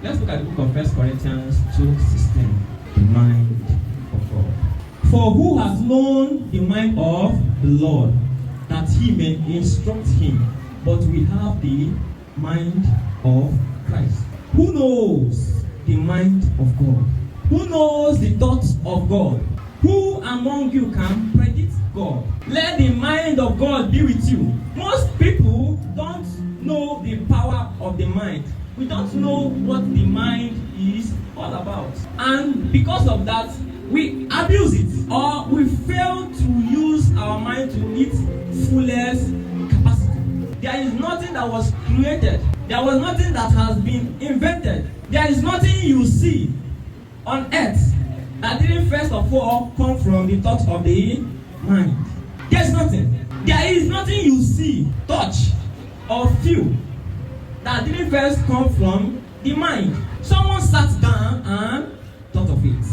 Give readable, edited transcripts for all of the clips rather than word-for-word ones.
Let's look at the book of 1 Corinthians 2:16. The mind of God. For who has known the mind of the Lord, that he may instruct him? But we have the mind of Christ. Who knows the mind of God? Who knows the thoughts of God? Who among you can predict God? Let the mind of God be with you. Most people don't know the power of the mind. We don't know what the mind is all about. And because of that, we abuse it, or we fail to use our mind to its fullest capacity. There is nothing that was created. There was nothing that has been invented. There is nothing you see on earth that didn't first of all come from the thoughts of the mind. There is nothing. There is nothing you see, touch, or feel that didn't first come from the mind. Someone sat down and thought of it.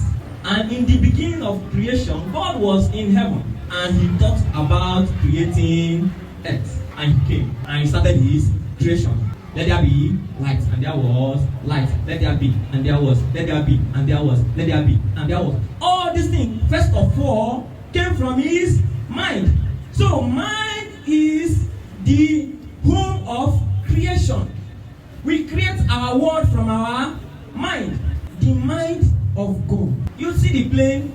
And in the beginning of creation, God was in heaven and he thought about creating earth. And he came and he started his creation. Let there be light, and there was light. Let there be, and there was. Let there be, and there was. Let there be, and there was. All these things, first of all, came from his mind. So mind is the home of creation. We create our world from our mind. The mind of God. You see the plane,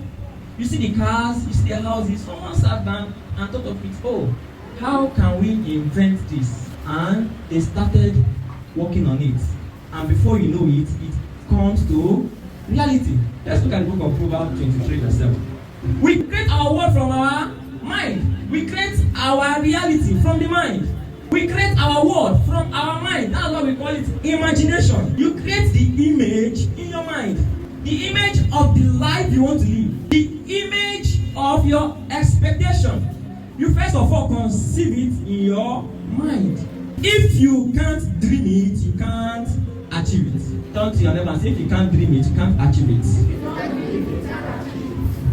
you see the cars, you see the houses. Someone sat down and thought of it. Oh, how can we invent this? And they started working on it. And before you know it, it comes to reality. Let's look at the book of Proverbs 23 verse 7. We create our world from our mind. We create our reality from the mind. We create our world from our mind. That's why we call it imagination. You create the image in your mind. The image of the life you want to live. The image of your expectation. You first of all conceive it in your mind. If you can't dream it, you can't achieve it. Turn to your neighbor and say, if you can't dream it, you can't achieve it.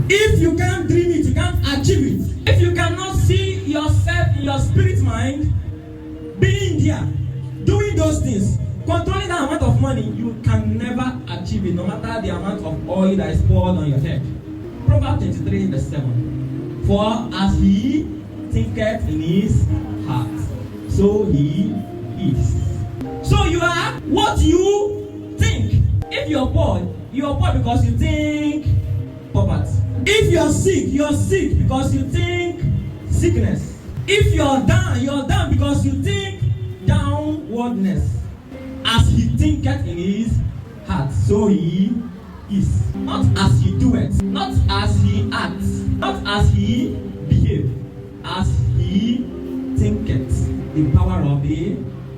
If you can't dream it, you can't achieve it. If you cannot see yourself in your spirit mind, being there, doing those things, controlling that amount of money, you can never achieve it, no matter the amount of oil that is poured on your head. Proverbs 23 verse 7. For as he thinketh in his heart, so he is. So you are what you think. If you're poor because you think poverty. If you're sick because you think sickness. If you're down because you think downwardness. As he thinketh in his heart, so he is. Not as he doeth, not as he acts, not as he behaves, as he thinketh. The power of the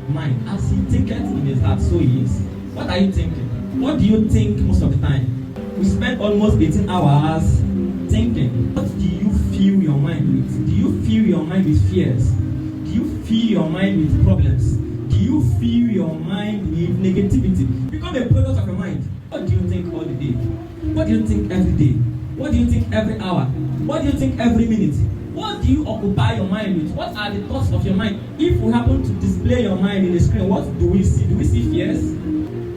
mind. As he thinketh in his heart, so he is. What are you thinking? What do you think most of the time? We spend almost 18 hours thinking. What do you fill your mind with? Do you fill your mind with fears? Do you fill your mind with problems? Do you fill your mind with negativity? Become a product of your mind. What do you think all the day? What do you think every day? What do you think every hour? What do you think every minute? What do you occupy your mind with? What are the thoughts of your mind? If we happen to display your mind in the screen, what do we see? Do we see fears?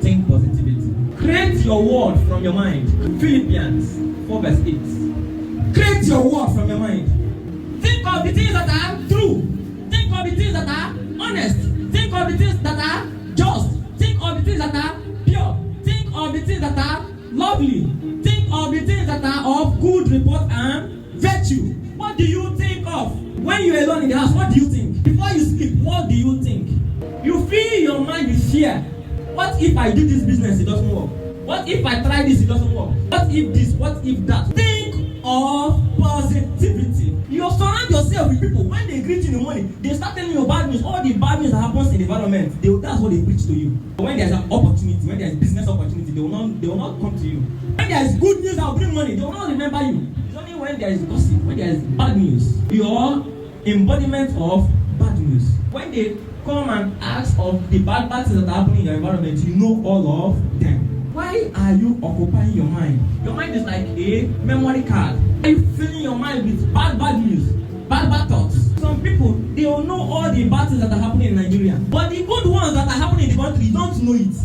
Think positivity. Create your world from your mind. Philippians 4 verse 8. Create your world from your mind. Think of the things that are true. Think of the things that are honest. Think of the things that are just. Think of the things that are pure. Think of the things that are lovely. Think of the things that are of good report and virtue. What do you think of? When you're alone in the house, what do you think? Before you sleep, what do you think? You fill your mind with fear. What if I do this business, it doesn't work? What if I try this, it doesn't work? What if this, what if that? Think of positivity. You surround yourself with people. When they greet you in the morning, they start telling you bad news. All the bad news that happens in the environment, that's what they preach to you. When there's an opportunity, when there's business opportunity, they will not come to you. When there's good news that will bring money, they will not remember you. It's only when there is gossip, when there is bad news, your embodiment of bad news. When they come and ask of the bad things that are happening in your environment, you know all of them. Why are you occupying your mind? Your mind is like a memory card. Are you filling your mind with bad news, bad thoughts? Some people, they will know all the bad things that are happening in Nigeria, but the good ones that are happening in the country, you don't know it.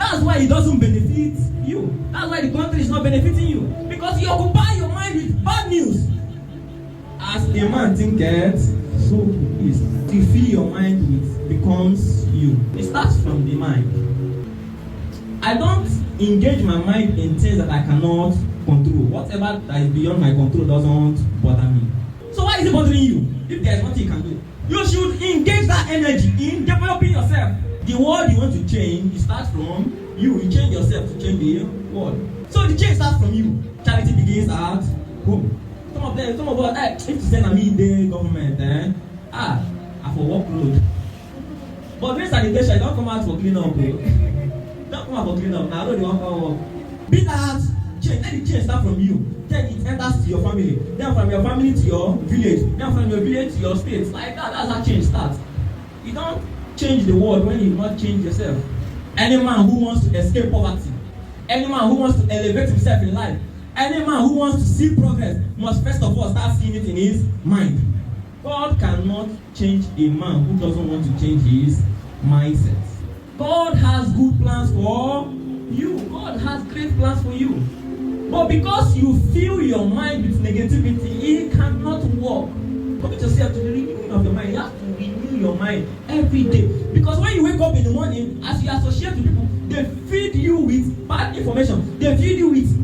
That's why it doesn't benefit you. That's why the country is not benefiting you. Because you occupy your mind with bad news. As a man thinketh, so he is. To fill your mind with becomes you. It starts from the mind. I don't engage my mind in things that I cannot control. Whatever that is beyond my control doesn't bother me. So why is it bothering you? If there is nothing you can do, you should engage that energy in developing yourself. The world you want to change, it starts from you. You change yourself to change the world. So the change starts from you. Charity begins at home. Some of us, if you send a me the government, I for workload. But during sanitation, don't come out for clean up. Don't come out for clean up. Now I know the one for work. Be that change. Let the change start from you. Then it enters to your family. Then from your family to your village. Then from your village to your state. Like that. That's how change starts. You don't change the world when you not change yourself. Any man who wants to escape poverty, any man who wants to elevate himself in life, any man who wants to see progress must first of all start seeing it in his mind. God cannot change a man who doesn't want to change his mindset. God has good plans for you. God has great plans for you. But because you fill your mind with negativity, it cannot work. Commit yourself to the renewing of your mind. You have to renew your mind every day. Because when you wake up in the morning, as you associate with people, they feed you with bad information. They feed you with